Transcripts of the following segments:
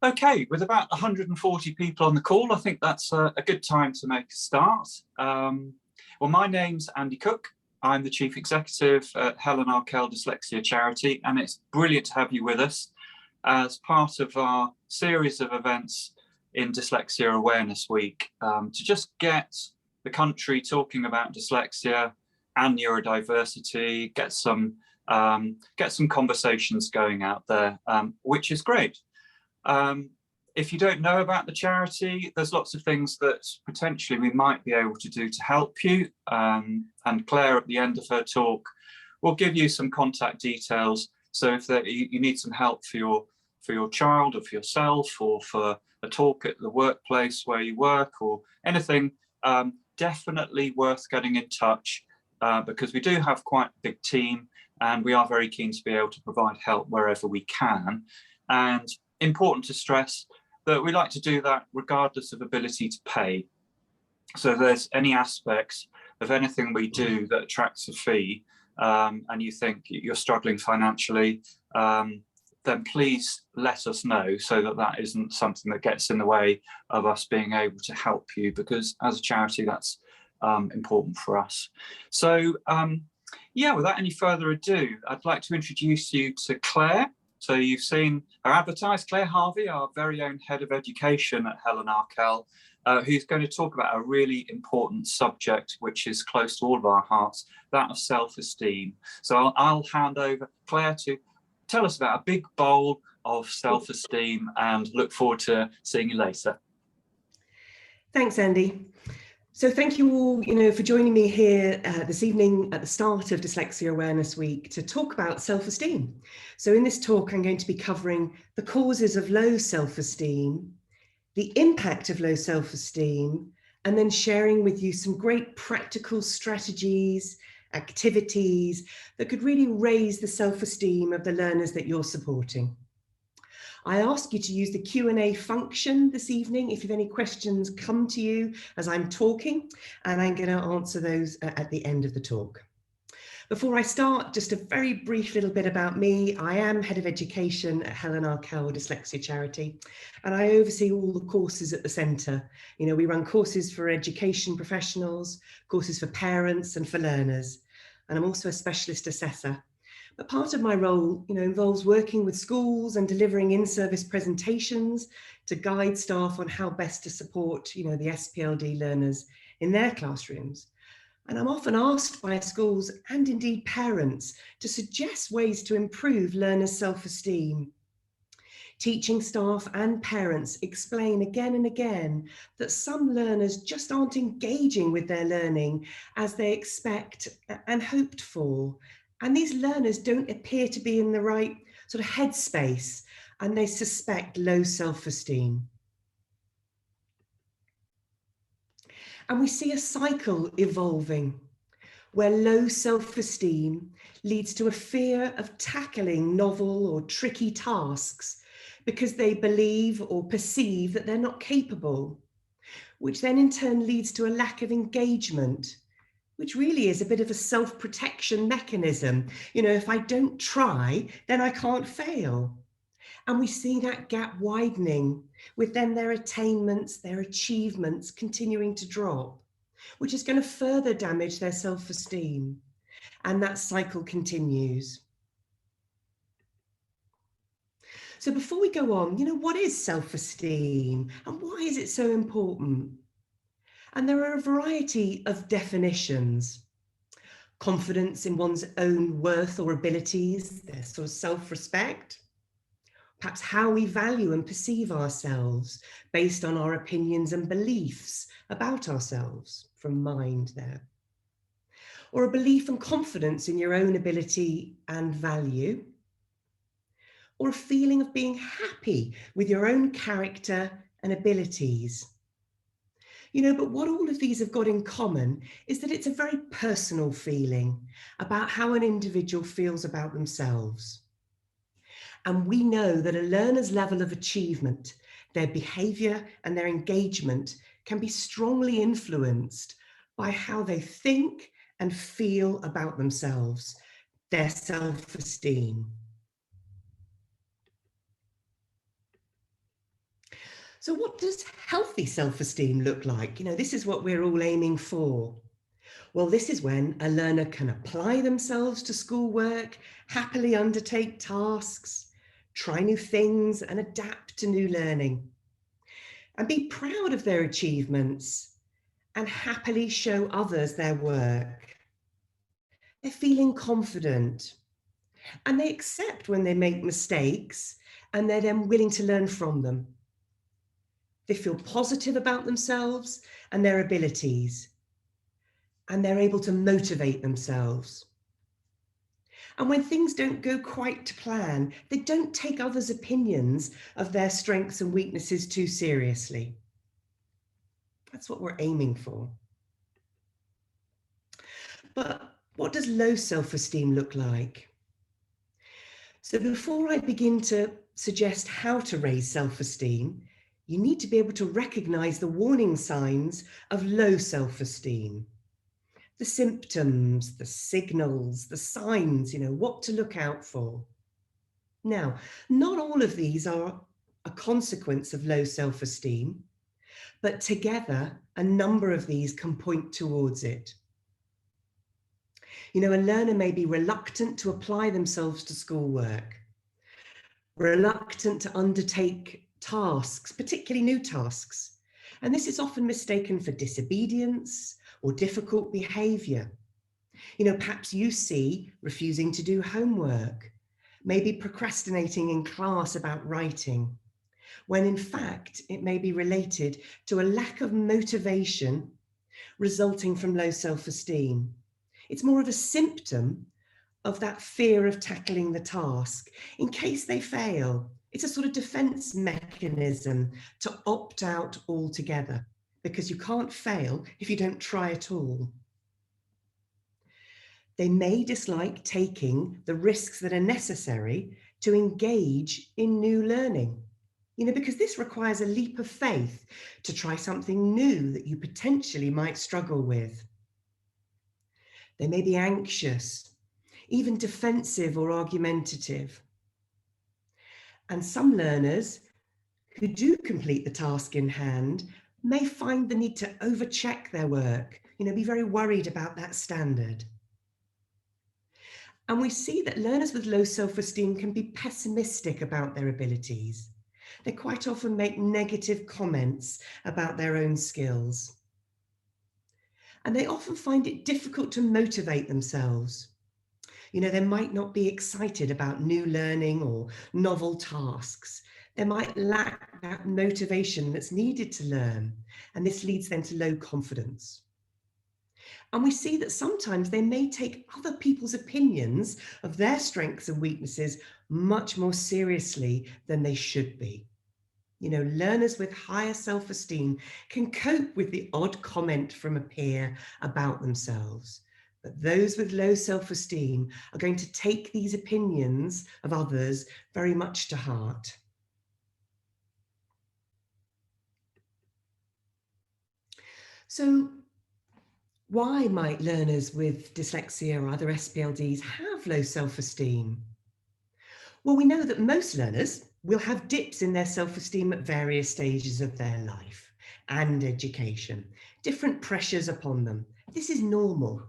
Okay, with about 140 people on the call, I think that's a good time to make a start. Well, my name's Andy Cook. I'm the Chief Executive at Helen Arkell Dyslexia Charity, and it's brilliant to have you with us as part of our series of events in Dyslexia Awareness Week, to just get the country talking about dyslexia and neurodiversity, get some conversations going out there, which is great. If you don't know about the charity, there's lots of things that potentially we might be able to do to help you. And Claire, at the end of her talk, will give you some contact details. So if you need some help for your child or for yourself, or for a talk at the workplace where you work or anything, definitely worth getting in touch, because we do have quite a big team and we are very keen to be able to provide help wherever we can. And important to stress that we like to do that regardless of ability to pay. So if there's any aspects of anything we do that attracts a fee, and you think you're struggling financially, then please let us know, so that isn't something that gets in the way of us being able to help you, because as a charity, that's important for us. So yeah, without any further ado, I'd like to introduce you to Claire. So you've seen her advertised, Claire Harvey, our very own Head of Education at Helen Arkell, who's going to talk about a really important subject which is close to all of our hearts, that of self-esteem. So I'll hand over Claire to tell us about a big bowl of self-esteem, and look forward to seeing you later. Thanks, Andy. So thank you all, for joining me here this evening at the start of Dyslexia Awareness Week to talk about self-esteem. So in this talk, I'm going to be covering the causes of low self-esteem, the impact of low self-esteem, and then sharing with you some great practical strategies, activities that could really raise the self-esteem of the learners that you're supporting. I ask you to use the Q&A function this evening if any questions come to you as I'm talking, and I'm going to answer those at the end of the talk. Before I start, just a very brief little bit about me. I am Head of Education at Helen Arkell Dyslexia Charity, and I oversee all the courses at the centre. We run courses for education professionals, courses for parents and for learners, and I'm also a specialist assessor. But part of my role, involves working with schools and delivering in-service presentations to guide staff on how best to support, the SPLD learners in their classrooms. And I'm often asked by schools and indeed parents to suggest ways to improve learners' self-esteem. Teaching staff and parents explain again and again that some learners just aren't engaging with their learning as they expect and hoped for. And these learners don't appear to be in the right sort of headspace, and they suspect low self-esteem. And we see a cycle evolving where low self-esteem leads to a fear of tackling novel or tricky tasks because they believe or perceive that they're not capable, which then in turn leads to a lack of engagement, which really is a bit of a self-protection mechanism. If I don't try, then I can't fail. And we see that gap widening with then their attainments, their achievements continuing to drop, which is going to further damage their self-esteem. And that cycle continues. So before we go on, what is self-esteem and why is it so important? And there are a variety of definitions. Confidence in one's own worth or abilities, their sort of self-respect. Perhaps how we value and perceive ourselves based on our opinions and beliefs about ourselves, from mind there. Or a belief and confidence in your own ability and value. Or a feeling of being happy with your own character and abilities. But what all of these have got in common is that it's a very personal feeling about how an individual feels about themselves. And we know that a learner's level of achievement, their behaviour and their engagement can be strongly influenced by how they think and feel about themselves, their self-esteem. So what does healthy self-esteem look like? This is what we're all aiming for. Well, this is when a learner can apply themselves to schoolwork, happily undertake tasks, try new things and adapt to new learning, and be proud of their achievements and happily show others their work. They're feeling confident and they accept when they make mistakes and they're then willing to learn from them. They feel positive about themselves and their abilities, and they're able to motivate themselves. And when things don't go quite to plan, they don't take others' opinions of their strengths and weaknesses too seriously. That's what we're aiming for. But what does low self-esteem look like? So before I begin to suggest how to raise self-esteem, you need to be able to recognize the warning signs of low self-esteem. The symptoms, the signals, the signs, what to look out for. Now, not all of these are a consequence of low self-esteem, but together, a number of these can point towards it. A learner may be reluctant to apply themselves to schoolwork, reluctant to undertake tasks, particularly new tasks. And this is often mistaken for disobedience or difficult behavior. Perhaps you see refusing to do homework, maybe procrastinating in class about writing, when in fact it may be related to a lack of motivation resulting from low self-esteem. It's more of a symptom of that fear of tackling the task in case they fail. It's a sort of defense mechanism to opt out altogether, because you can't fail if you don't try at all. They may dislike taking the risks that are necessary to engage in new learning, because this requires a leap of faith to try something new that you potentially might struggle with. They may be anxious, even defensive or argumentative. And some learners who do complete the task in hand may find the need to overcheck their work, be very worried about that standard. And we see that learners with low self-esteem can be pessimistic about their abilities. They quite often make negative comments about their own skills. And they often find it difficult to motivate themselves. They might not be excited about new learning or novel tasks. They might lack that motivation that's needed to learn, and this leads them to low confidence. And we see that sometimes they may take other people's opinions of their strengths and weaknesses much more seriously than they should be. Learners with higher self-esteem can cope with the odd comment from a peer about themselves. But those with low self-esteem are going to take these opinions of others very much to heart. So why might learners with dyslexia or other SPLDs have low self-esteem? Well, we know that most learners will have dips in their self-esteem at various stages of their life and education, different pressures upon them. This is normal.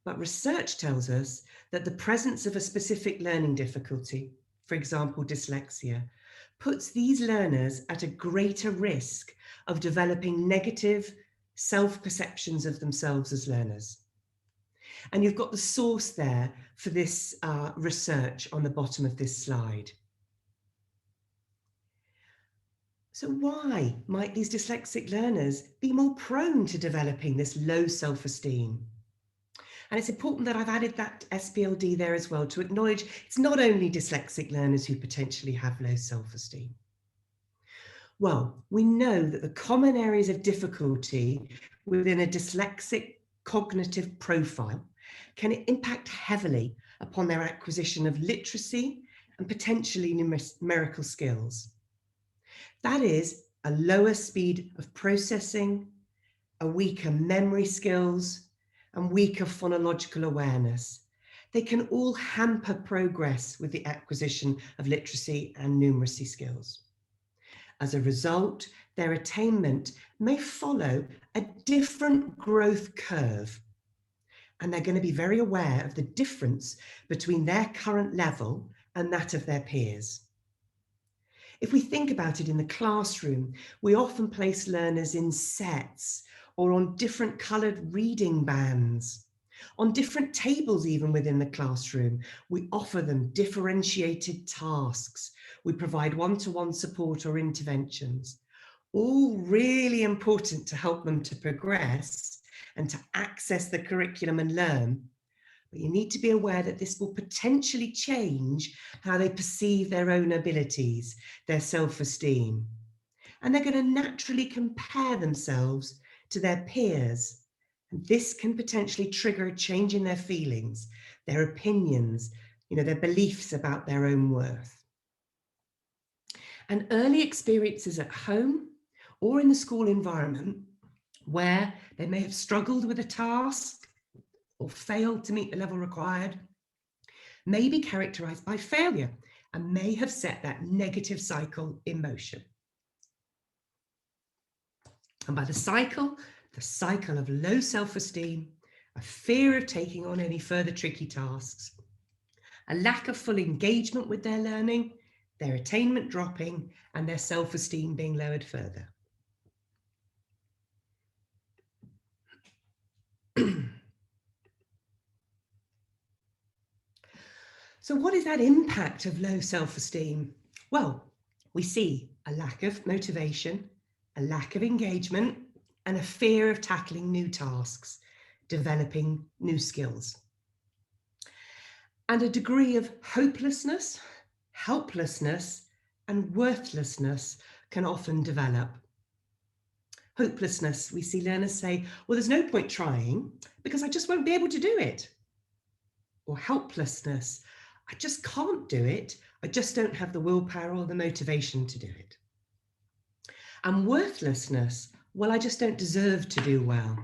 But research tells us that the presence of a specific learning difficulty, for example, dyslexia, puts these learners at a greater risk of developing negative self-perceptions of themselves as learners. And you've got the source there for this research on the bottom of this slide. So why might these dyslexic learners be more prone to developing this low self-esteem? And it's important that I've added that SPLD there as well to acknowledge it's not only dyslexic learners who potentially have low self-esteem. Well, we know that the common areas of difficulty within a dyslexic cognitive profile can impact heavily upon their acquisition of literacy and potentially numerical skills. That is a lower speed of processing, a weaker memory skills, and weaker phonological awareness. They can all hamper progress with the acquisition of literacy and numeracy skills. As a result, their attainment may follow a different growth curve, and they're going to be very aware of the difference between their current level and that of their peers. If we think about it in the classroom, we often place learners in sets or on different coloured reading bands. On different tables even within the classroom, we offer them differentiated tasks. We provide one-to-one support or interventions, all really important to help them to progress and to access the curriculum and learn. But you need to be aware that this will potentially change how they perceive their own abilities, their self-esteem. And they're going to naturally compare themselves to their peers. And this can potentially trigger a change in their feelings, their opinions, their beliefs about their own worth. And early experiences at home or in the school environment where they may have struggled with a task or failed to meet the level required may be characterized by failure and may have set that negative cycle in motion. And by the cycle of low self-esteem, a fear of taking on any further tricky tasks, a lack of full engagement with their learning, their attainment dropping, and their self-esteem being lowered further. So what is that impact of low self-esteem? Well, we see a lack of motivation, a lack of engagement, and a fear of tackling new tasks, developing new skills. And a degree of hopelessness, helplessness, and worthlessness can often develop. Hopelessness, we see learners say, well, there's no point trying because I just won't be able to do it. Or helplessness, I just can't do it. I just don't have the willpower or the motivation to do it. And worthlessness, well, I just don't deserve to do well.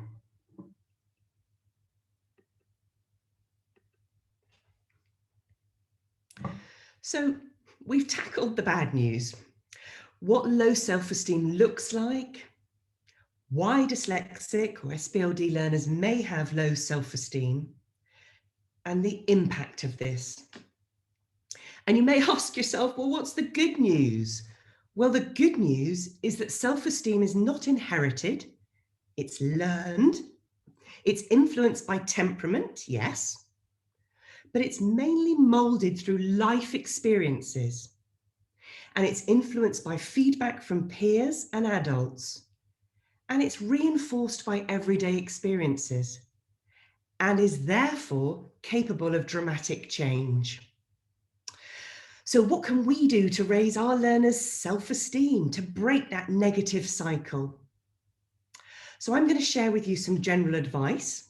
So we've tackled the bad news, what low self-esteem looks like, why dyslexic or SPLD learners may have low self-esteem, and the impact of this. And you may ask yourself, well, what's the good news? Well, the good news is that self-esteem is not inherited, it's learned, it's influenced by temperament, yes, but it's mainly molded through life experiences. And it's influenced by feedback from peers and adults. And it's reinforced by everyday experiences and is therefore capable of dramatic change. So what can we do to raise our learners' self-esteem, to break that negative cycle? So I'm going to share with you some general advice,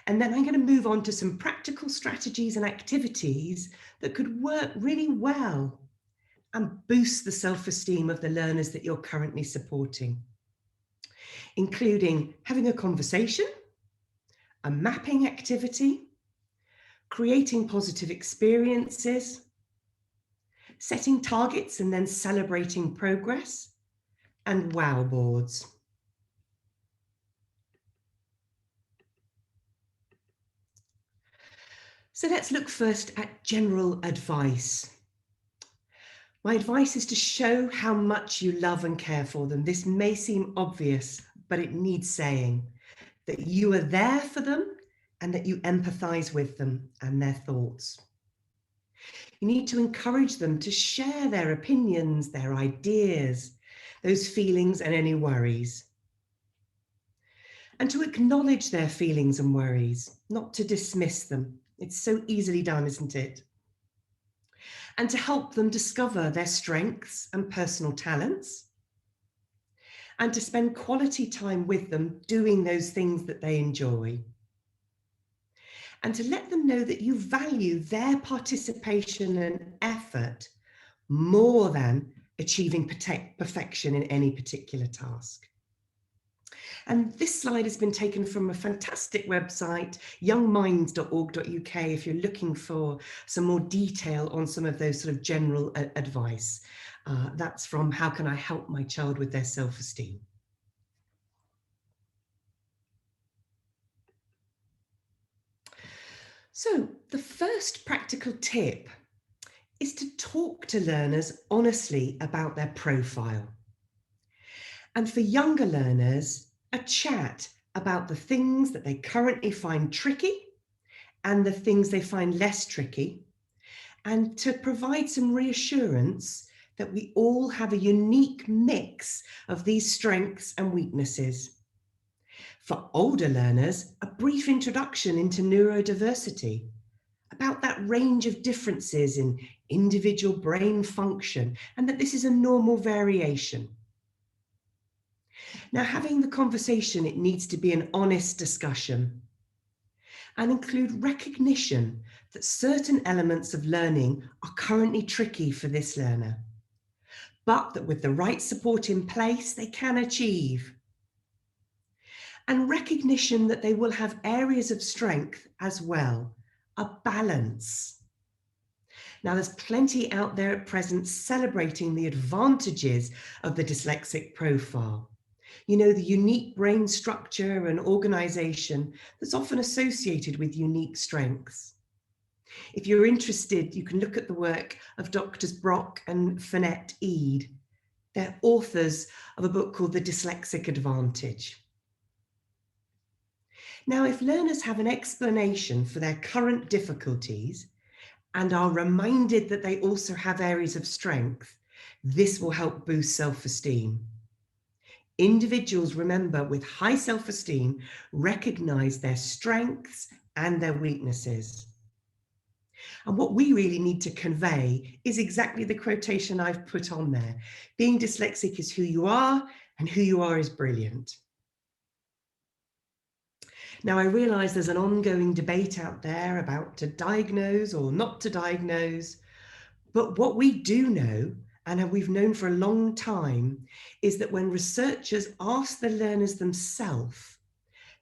and then I'm going to move on to some practical strategies and activities that could work really well and boost the self-esteem of the learners that you're currently supporting, including having a conversation, a mapping activity, creating positive experiences, setting targets and then celebrating progress, and wow boards. So let's look first at general advice. My advice is to show how much you love and care for them. This may seem obvious, but it needs saying, that you are there for them and that you empathize with them and their thoughts. You need to encourage them to share their opinions, their ideas, those feelings and any worries. And to acknowledge their feelings and worries, not to dismiss them. It's so easily done, isn't it? And to help them discover their strengths and personal talents, and to spend quality time with them doing those things that they enjoy. And to let them know that you value their participation and effort more than achieving perfection in any particular task. And this slide has been taken from a fantastic website, youngminds.org.uk, if you're looking for some more detail on some of those sort of general advice. That's from How Can I Help My Child with Their Self-Esteem? So the first practical tip is to talk to learners honestly about their profile. And for younger learners, a chat about the things that they currently find tricky and the things they find less tricky, and to provide some reassurance that we all have a unique mix of these strengths and weaknesses. For older learners, a brief introduction into neurodiversity, about that range of differences in individual brain function, and that this is a normal variation. Now, having the conversation, it needs to be an honest discussion and include recognition that certain elements of learning are currently tricky for this learner, but that with the right support in place, they can achieve. And recognition that they will have areas of strength as well, a balance. Now, there's plenty out there at present celebrating the advantages of the dyslexic profile. You know, the unique brain structure and organization that's often associated with unique strengths. If you're interested, you can look at the work of Drs. Brock and Finette Eade. They're authors of a book called The Dyslexic Advantage. Now, if learners have an explanation for their current difficulties and are reminded that they also have areas of strength, this will help boost self-esteem. Individuals, remember, with high self-esteem recognize their strengths and their weaknesses. And what we really need to convey is exactly the quotation I've put on there. Being dyslexic is who you are, and who you are is brilliant. Now, I realise there's an ongoing debate out there about to diagnose or not to diagnose, but what we do know, and we've known for a long time, is that when researchers ask the learners themselves,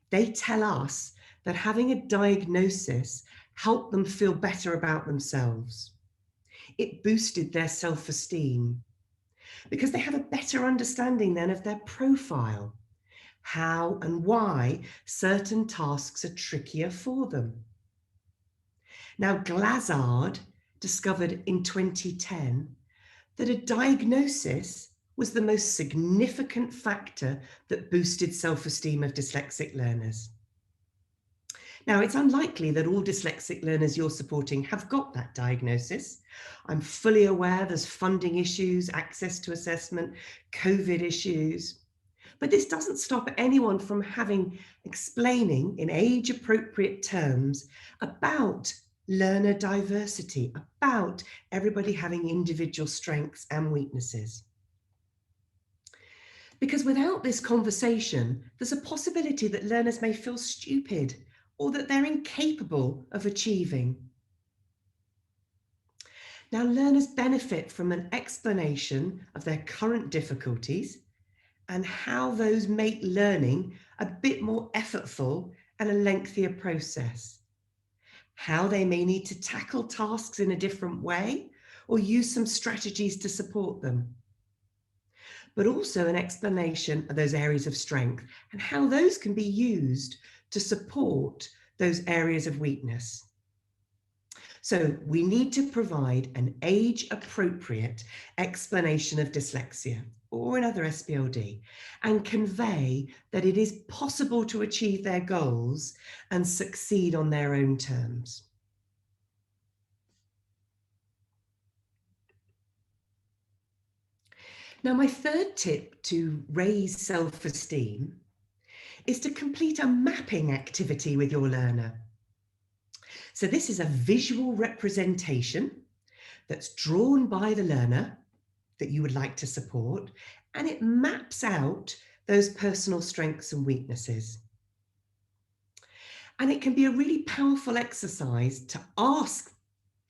they tell us that having a diagnosis helped them feel better about themselves. It boosted their self-esteem because they have a better understanding then of their profile, how and why certain tasks are trickier for them. Now, Glazard discovered in 2010 that a diagnosis was the most significant factor that boosted self-esteem of dyslexic learners. Now, it's unlikely that all dyslexic learners you're supporting have got that diagnosis. I'm fully aware there's funding issues, access to assessment, COVID issues. But this doesn't stop anyone from explaining in age-appropriate terms about learner diversity, about everybody having individual strengths and weaknesses. Because without this conversation, there's a possibility that learners may feel stupid or that they're incapable of achieving. Now, learners benefit from an explanation of their current difficulties and how those make learning a bit more effortful and a lengthier process. How they may need to tackle tasks in a different way or use some strategies to support them. But also an explanation of those areas of strength and how those can be used to support those areas of weakness. So we need to provide an age-appropriate explanation of dyslexia or another SPLD and convey that it is possible to achieve their goals and succeed on their own terms. Now, my third tip to raise self-esteem is to complete a mapping activity with your learner. So this is a visual representation that's drawn by the learner that you would like to support, and it maps out those personal strengths and weaknesses. And it can be a really powerful exercise to ask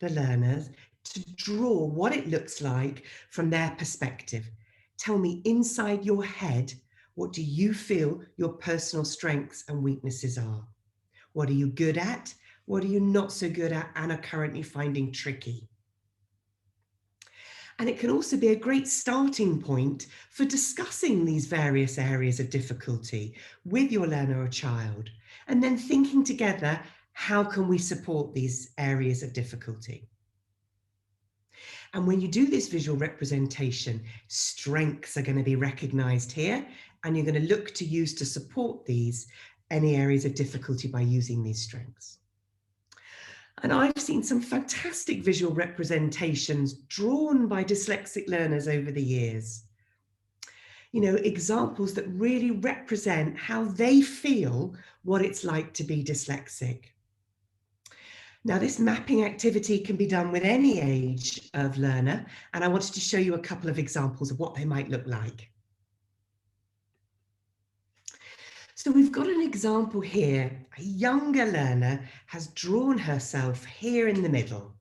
the learners to draw what it looks like from their perspective. Tell me inside your head What do you feel your personal strengths and weaknesses are? What are you good at? What are you not so good at and are currently finding tricky? And it can also be a great starting point for discussing these various areas of difficulty with your learner or child, and then thinking together, how can we support these areas of difficulty? And when you do this visual representation, strengths are going to be recognized here, and you're going to look to use to support any areas of difficulty by using these strengths. And I've seen some fantastic visual representations drawn by dyslexic learners over the years. You know, examples that really represent how they feel what it's like to be dyslexic. Now, this mapping activity can be done with any age of learner, and I wanted to show you a couple of examples of what they might look like. So we've got an example here. A younger learner has drawn herself here in the middle,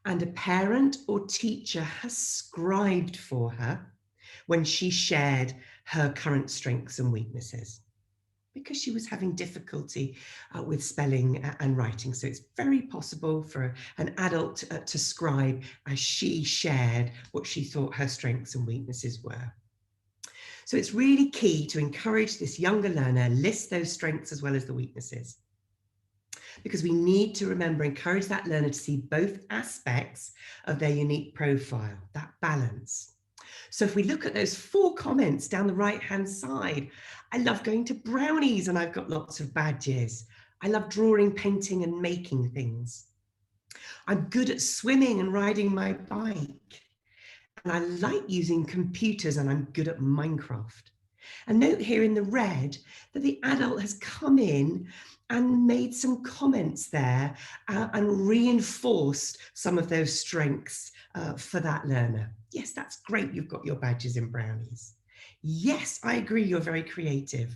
and a parent or teacher has scribed for her when she shared her current strengths and weaknesses, because she was having difficulty with spelling and writing. So it's very possible for an adult to scribe as she shared what she thought her strengths and weaknesses were. So it's really key to encourage this younger learner list those strengths as well as the weaknesses, because we need to encourage that learner to see both aspects of their unique profile, that balance. So if we look at those 4 comments down the right-hand side, I love going to brownies and I've got lots of badges. I love drawing, painting and making things. I'm good at swimming and riding my bike. And I like using computers and I'm good at Minecraft. And note here in the red that the adult has come in and made some comments there and reinforced some of those strengths for that learner. Yes, that's great. You've got your badges and brownies. Yes, I agree. You're very creative.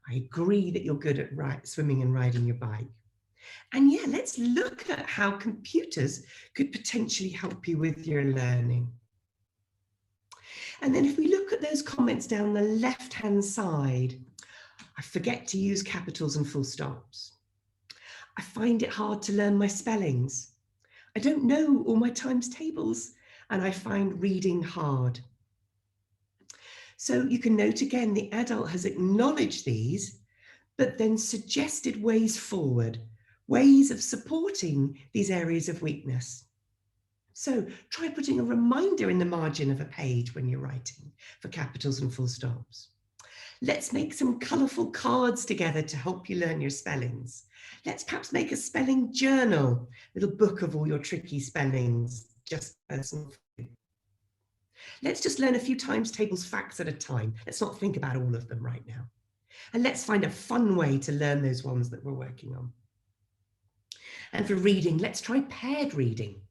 I agree that you're good at swimming and riding your bike. And yeah, let's look at how computers could potentially help you with your learning. And then if we look at those comments down the left-hand side, I forget to use capitals and full stops. I find it hard to learn my spellings. I don't know all my times tables, and I find reading hard. So you can note again, the adult has acknowledged these, but then suggested ways forward, ways of supporting these areas of weakness. So try putting a reminder in the margin of a page when you're writing for capitals and full stops. Let's make some colourful cards together to help you learn your spellings. Let's perhaps make a spelling journal, little book of all your tricky spellings, just personal. Let's just learn a few times tables facts at a time. Let's not think about all of them right now. And let's find a fun way to learn those ones that we're working on. And for reading, let's try paired reading.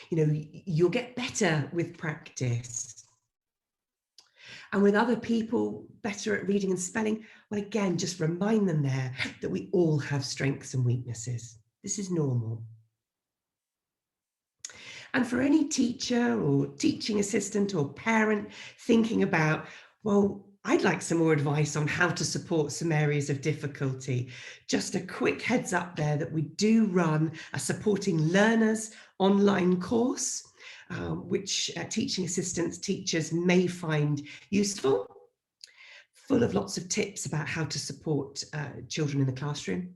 You know, you'll get better with practice. And with other people better at reading and spelling, well, again, just remind them there that we all have strengths and weaknesses. This is normal. And for any teacher or teaching assistant or parent thinking about, well, I'd like some more advice on how to support some areas of difficulty. Just a quick heads up there that we do run a Supporting Learners online course, which teaching assistants, teachers may find useful, full of lots of tips about how to support children in the classroom.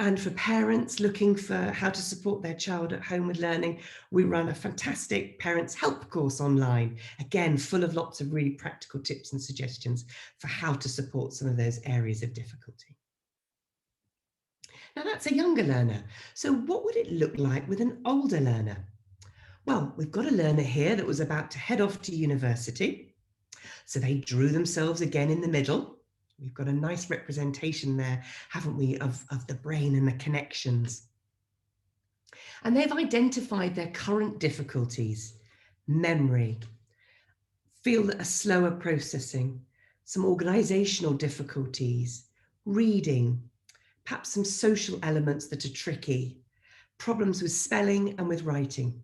And for parents looking for how to support their child at home with learning, we run a fantastic Parents Help course online, again, full of lots of really practical tips and suggestions for how to support some of those areas of difficulty. Now that's a younger learner. So what would it look like with an older learner? Well, we've got a learner here that was about to head off to university. So they drew themselves again in the middle. We've got a nice representation there, haven't we, of the brain and the connections. And they've identified their current difficulties: memory, feel a slower processing, some organizational difficulties, reading, perhaps some social elements that are tricky, problems with spelling and with writing.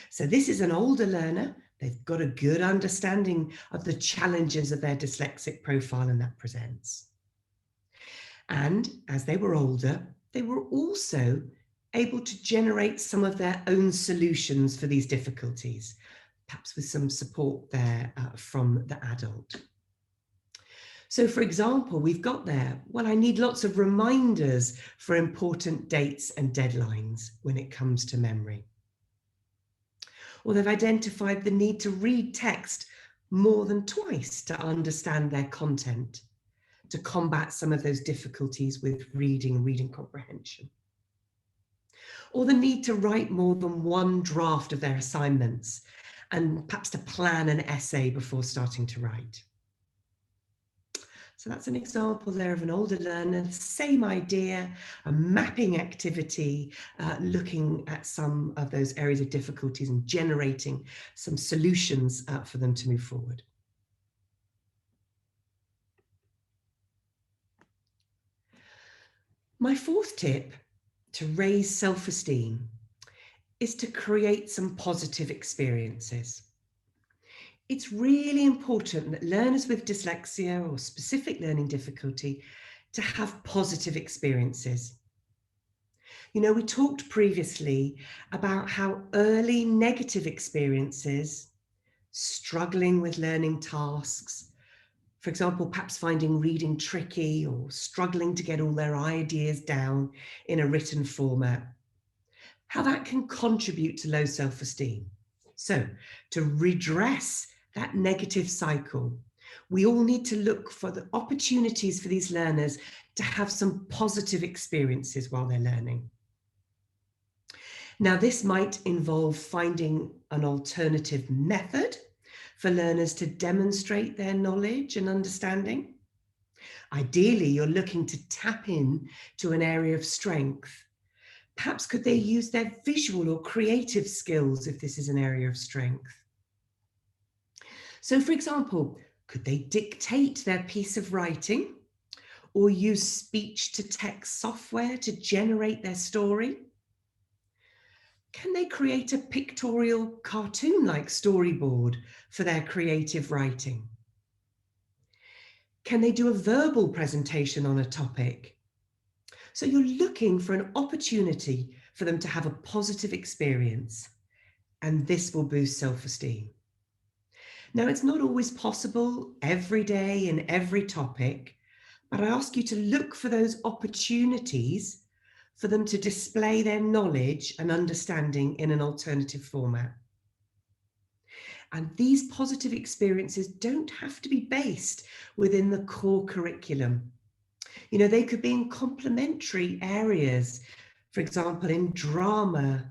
So this is an older learner They've got a good understanding of the challenges of their dyslexic profile and that presents. And as they were older, they were also able to generate some of their own solutions for these difficulties, perhaps with some support there from the adult. So for example, we've got there, well, I need lots of reminders for important dates and deadlines when it comes to memory. Or they've identified the need to read text more than twice to understand their content, to combat some of those difficulties with reading comprehension. Or the need to write more than one draft of their assignments, and perhaps to plan an essay before starting to write. So that's an example there of an older learner, same idea, a mapping activity, looking at some of those areas of difficulties and generating some solutions for them to move forward. My fourth tip to raise self-esteem is to create some positive experiences. It's really important that learners with dyslexia or specific learning difficulty to have positive experiences. You know, we talked previously about how early negative experiences, struggling with learning tasks, for example, perhaps finding reading tricky or struggling to get all their ideas down in a written format, how that can contribute to low self-esteem. So to redress that negative cycle, we all need to look for the opportunities for these learners to have some positive experiences while they're learning. Now, this might involve finding an alternative method for learners to demonstrate their knowledge and understanding. Ideally, you're looking to tap in to an area of strength. Perhaps could they use their visual or creative skills if this is an area of strength? So for example, could they dictate their piece of writing or use speech-to-text software to generate their story? Can they create a pictorial cartoon-like storyboard for their creative writing? Can they do a verbal presentation on a topic? So you're looking for an opportunity for them to have a positive experience, and this will boost self-esteem. Now, it's not always possible every day in every topic, but I ask you to look for those opportunities for them to display their knowledge and understanding in an alternative format. And these positive experiences don't have to be based within the core curriculum. You know, they could be in complementary areas, for example, in drama,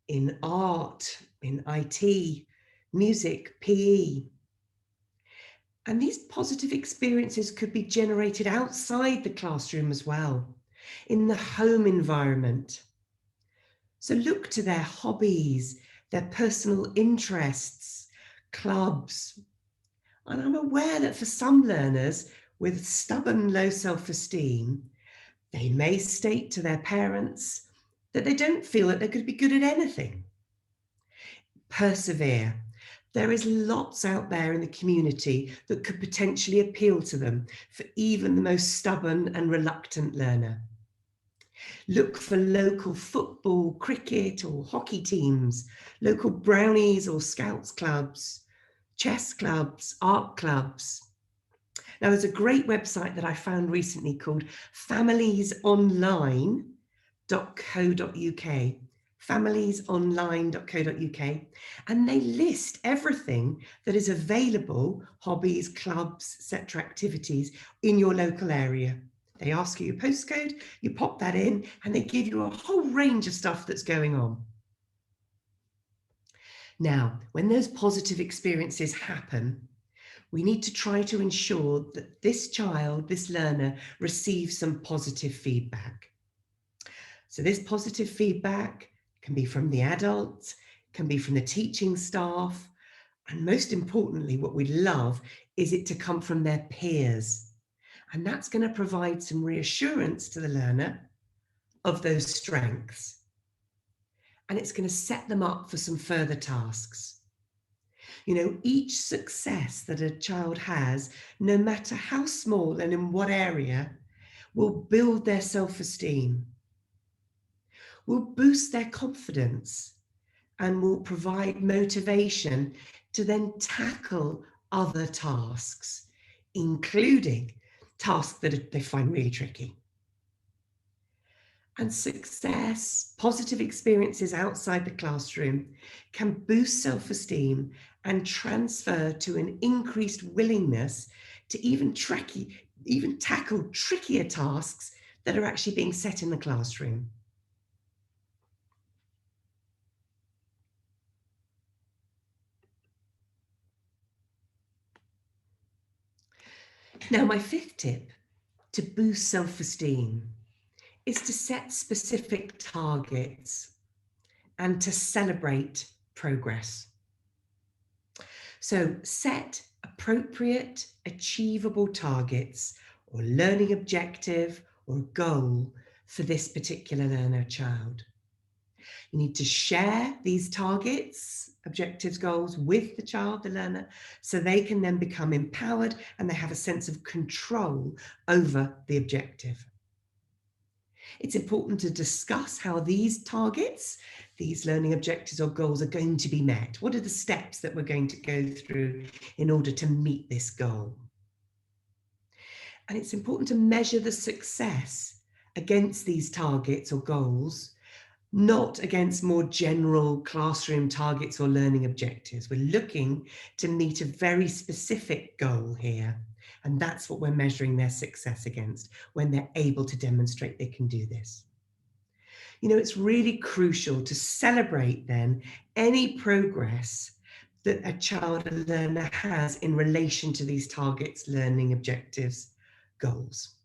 in art, in IT, music, PE. And these positive experiences could be generated outside the classroom as well, in the home environment. So look to their hobbies, their personal interests, clubs. And I'm aware that for some learners with stubborn low self-esteem, they may state to their parents that they don't feel that they could be good at anything. Persevere. There is lots out there in the community that could potentially appeal to them for even the most stubborn and reluctant learner. Look for local football, cricket or hockey teams, local brownies or scouts clubs, chess clubs, art clubs. Now, there's a great website that I found recently called familiesonline.co.uk, familiesonline.co.uk, and they list everything that is available, hobbies, clubs, etc. activities in your local area. They ask you your postcode, you pop that in, and they give you a whole range of stuff that's going on. Now, when those positive experiences happen, we need to try to ensure that this child, this learner, receives some positive feedback. So this positive feedback can be from the adults, can be from the teaching staff, and most importantly, what we love is it to come from their peers. And that's going to provide some reassurance to the learner of those strengths. And it's going to set them up for some further tasks. You know, each success that a child has, no matter how small and in what area, will build their self-esteem, will boost their confidence, and will provide motivation to then tackle other tasks, including tasks that they find really tricky. And success, positive experiences outside the classroom can boost self-esteem and transfer to an increased willingness to even tackle trickier tasks that are actually being set in the classroom. Now, my fifth tip to boost self-esteem is to set specific targets and to celebrate progress. So set appropriate, achievable targets or learning objective or goal for this particular learner child. You need to share these targets, objectives, goals with the child, the learner, so they can then become empowered and they have a sense of control over the objective. It's important to discuss how these targets, these learning objectives or goals are going to be met. What are the steps that we're going to go through in order to meet this goal? And it's important to measure the success against these targets or goals, not against more general classroom targets or learning objectives. We're looking to meet a very specific goal here. And that's what we're measuring their success against when they're able to demonstrate they can do this. You know, it's really crucial to celebrate then any progress that a child or learner has in relation to these targets, learning objectives, goals.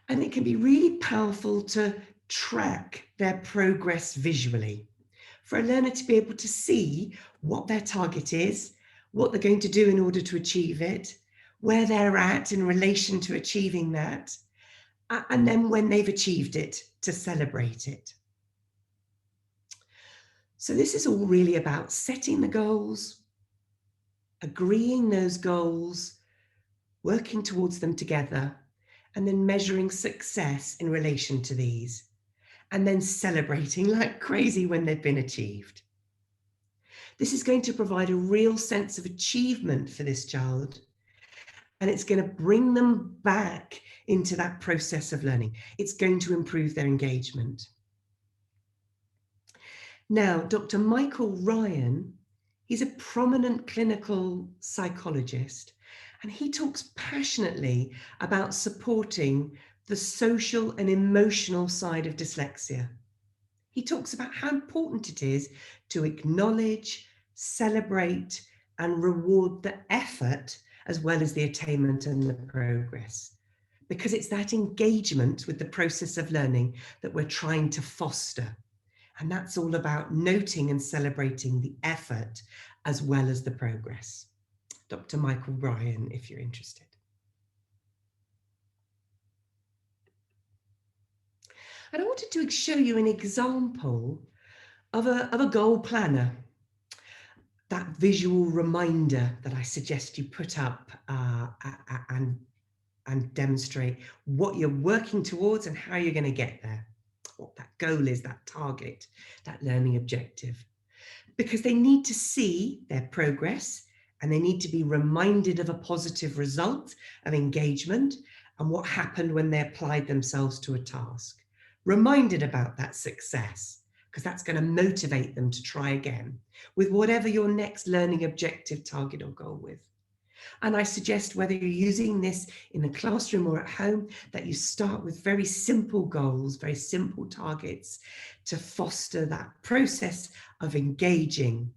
And it can be really powerful to track their progress visually, for a learner to be able to see what their target is, what they're going to do in order to achieve it, where they're at in relation to achieving that, and then when they've achieved it, to celebrate it. So this is all really about setting the goals, agreeing those goals, working towards them together, and then measuring success in relation to these, and then celebrating like crazy when they've been achieved. This is going to provide a real sense of achievement for this child, and it's going to bring them back into that process of learning. It's going to improve their engagement. Now, Dr. Michael Ryan, he's a prominent clinical psychologist, and he talks passionately about supporting the social and emotional side of dyslexia. He talks about how important it is to acknowledge, celebrate, and reward the effort as well as the attainment and the progress, because it's that engagement with the process of learning that we're trying to foster. And that's all about noting and celebrating the effort as well as the progress. Dr. Michael Ryan, if you're interested. And I wanted to show you an example of a goal planner, that visual reminder that I suggest you put up and demonstrate what you're working towards and how you're going to get there, what that goal is, that target, that learning objective. Because they need to see their progress and they need to be reminded of a positive result of engagement and what happened when they applied themselves to a task. Reminded about that success, because that's going to motivate them to try again with whatever your next learning objective, target or goal with. And I suggest, whether you're using this in the classroom or at home, that you start with very simple goals, very simple targets to foster that process of engaging,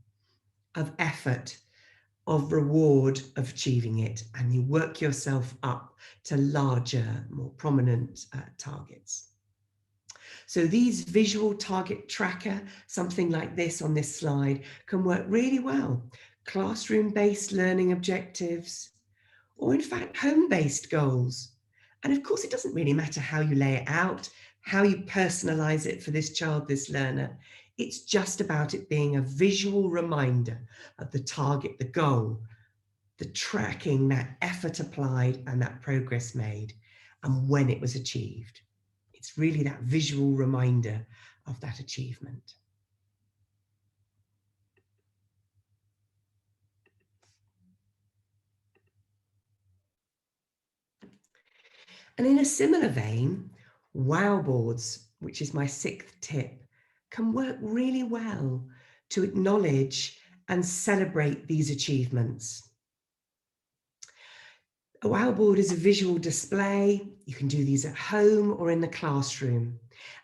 of effort, of reward, of achieving it. And you work yourself up to larger, more prominent targets. So these visual target tracker, something like this on this slide, can work really well. Classroom-based learning objectives, or in fact, home-based goals. And of course, it doesn't really matter how you lay it out, how you personalize it for this child, this learner. It's just about it being a visual reminder of the target, the goal, the tracking, that effort applied and that progress made, and when it was achieved. It's really that visual reminder of that achievement. And in a similar vein, wow boards, which is my 6th tip, can work really well to acknowledge and celebrate these achievements. A wow board is a visual display. You can do these at home or in the classroom.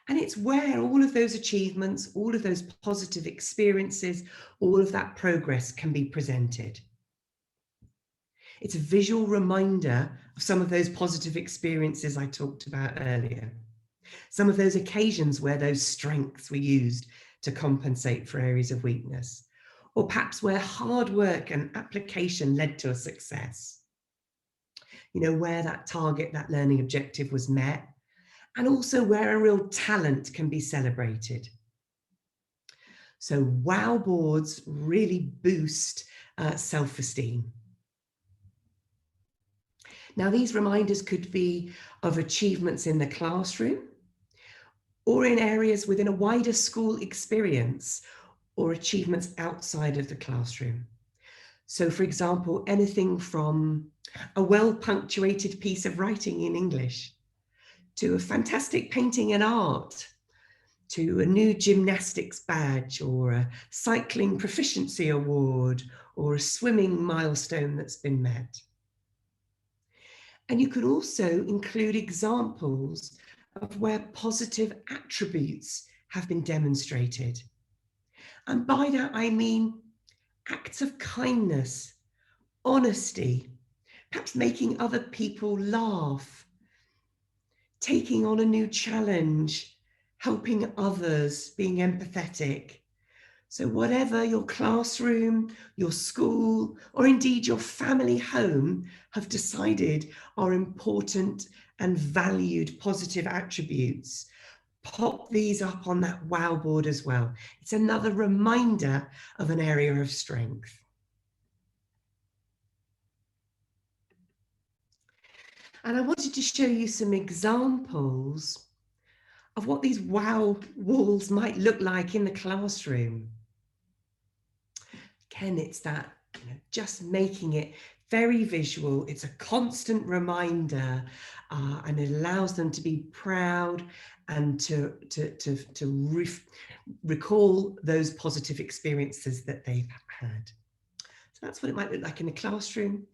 And it's where all of those achievements, all of those positive experiences, all of that progress can be presented. It's a visual reminder of some of those positive experiences I talked about earlier. Some of those occasions where those strengths were used to compensate for areas of weakness, or perhaps where hard work and application led to a success. You know, where that target, that learning objective was met, and also where a real talent can be celebrated. So wow boards really boost self-esteem. Now, these reminders could be of achievements in the classroom or in areas within a wider school experience or achievements outside of the classroom. So, for example, anything from a well-punctuated piece of writing in English to a fantastic painting in art, to a new gymnastics badge or a cycling proficiency award or a swimming milestone that's been met. And you could also include examples of where positive attributes have been demonstrated. And by that, I mean acts of kindness, honesty, perhaps making other people laugh, taking on a new challenge, helping others, being empathetic. So whatever your classroom, your school, or indeed your family home have decided are important and valued positive attributes, pop these up on that wow board as well. It's another reminder of an area of strength. And I wanted to show you some examples of what these wow walls might look like in the classroom. Again, it's that, just making it very visual. It's a constant reminder, and it allows them to be proud and to recall those positive experiences that they've had. So that's what it might look like in the classroom.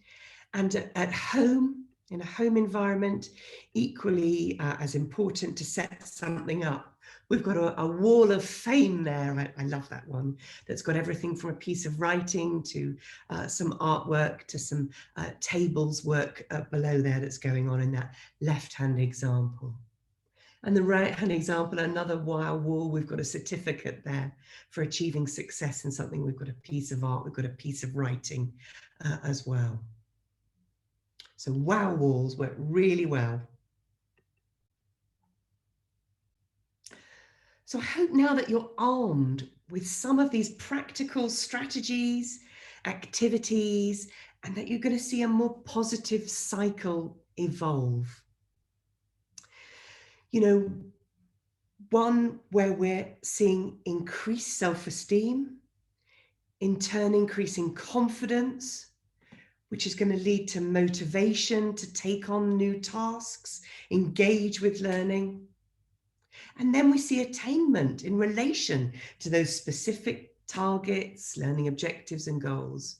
And at home, in a home environment, equally as important to set something up. We've got a wall of fame there. I love that one. That's got everything from a piece of writing to some artwork to some tables work below there that's going on in that left-hand example. And the right-hand example, another wow wall, we've got a certificate there for achieving success in something. We've got a piece of art, we've got a piece of writing as well. So wow walls work really well. So I hope now that you're armed with some of these practical strategies, activities, and that you're going to see a more positive cycle evolve. You know, one where we're seeing increased self-esteem, in turn increasing confidence, which is going to lead to motivation to take on new tasks, engage with learning. And then we see attainment in relation to those specific targets, learning objectives and goals.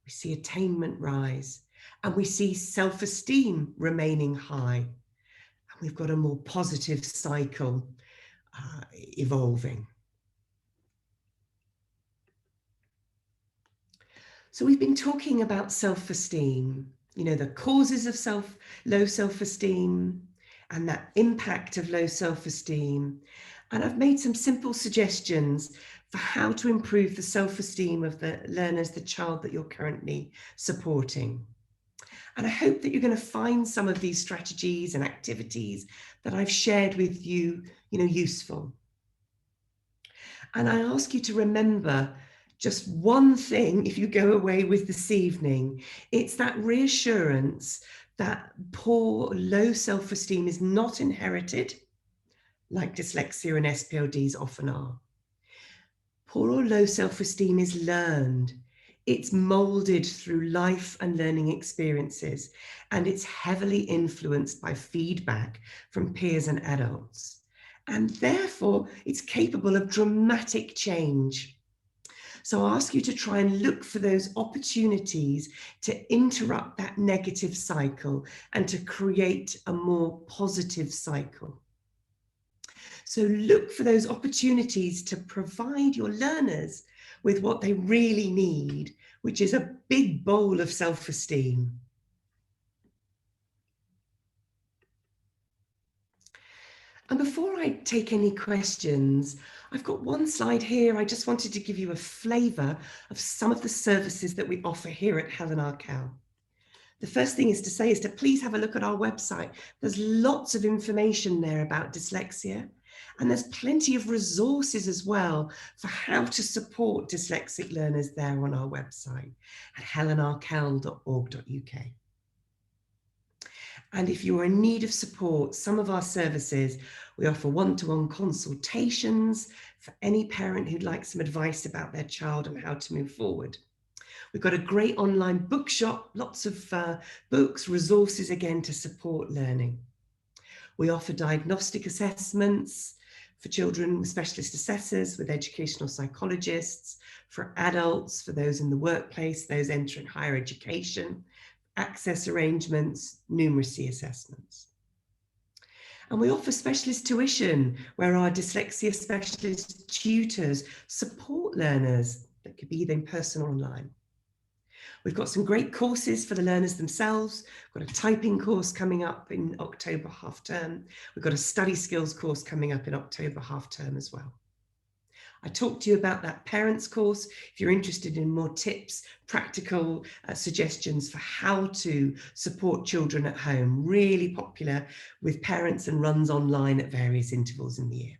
We see attainment rise, and we see self-esteem remaining high. And we've got a more positive cycle evolving. So we've been talking about self-esteem, the causes of low self-esteem and that impact of low self-esteem. And I've made some simple suggestions for how to improve the self-esteem of the learners, the child that you're currently supporting. And I hope that you're going to find some of these strategies and activities that I've shared with you, useful. And I ask you to remember just one thing if you go away with this evening. It's that reassurance that poor, low self-esteem is not inherited, like dyslexia and SPLDs often are. Poor or low self-esteem is learned. It's molded through life and learning experiences, and it's heavily influenced by feedback from peers and adults. And therefore, it's capable of dramatic change. So I ask you to try and look for those opportunities to interrupt that negative cycle and to create a more positive cycle. So look for those opportunities to provide your learners with what they really need, which is a big bowl of self-esteem. And before I take any questions, I've got one slide here. I just wanted to give you a flavour of some of the services that we offer here at Helen Arkell. The first thing is to please have a look at our website. There's lots of information there about dyslexia, and there's plenty of resources as well for how to support dyslexic learners there on our website at helenarkell.org.uk. And if you are in need of support, some of our services, we offer one-to-one consultations for any parent who'd like some advice about their child and how to move forward. We've got a great online bookshop, lots of books, resources again to support learning. We offer diagnostic assessments for children with specialist assessors, with educational psychologists, for adults, for those in the workplace, those entering higher education, access arrangements, numeracy assessments. And we offer specialist tuition, where our dyslexia specialist tutors support learners. That could be either in person or online. We've got some great courses for the learners themselves. We've got a typing course coming up in October half term. We've got a study skills course coming up in October half term as well. I talked to you about that parents course. If you're interested in more tips, practical suggestions for how to support children at home, really popular with parents and runs online at various intervals in the year.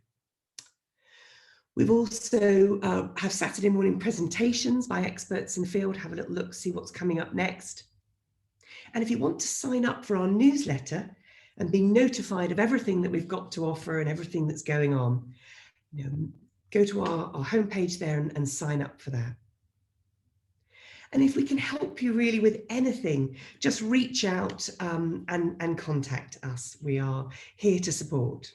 We've also have Saturday morning presentations by experts in the field. Have a little look, see what's coming up next. And if you want to sign up for our newsletter and be notified of everything that we've got to offer and everything that's going on, go to our homepage there and sign up for that. And if we can help you really with anything, just reach out and contact us. We are here to support.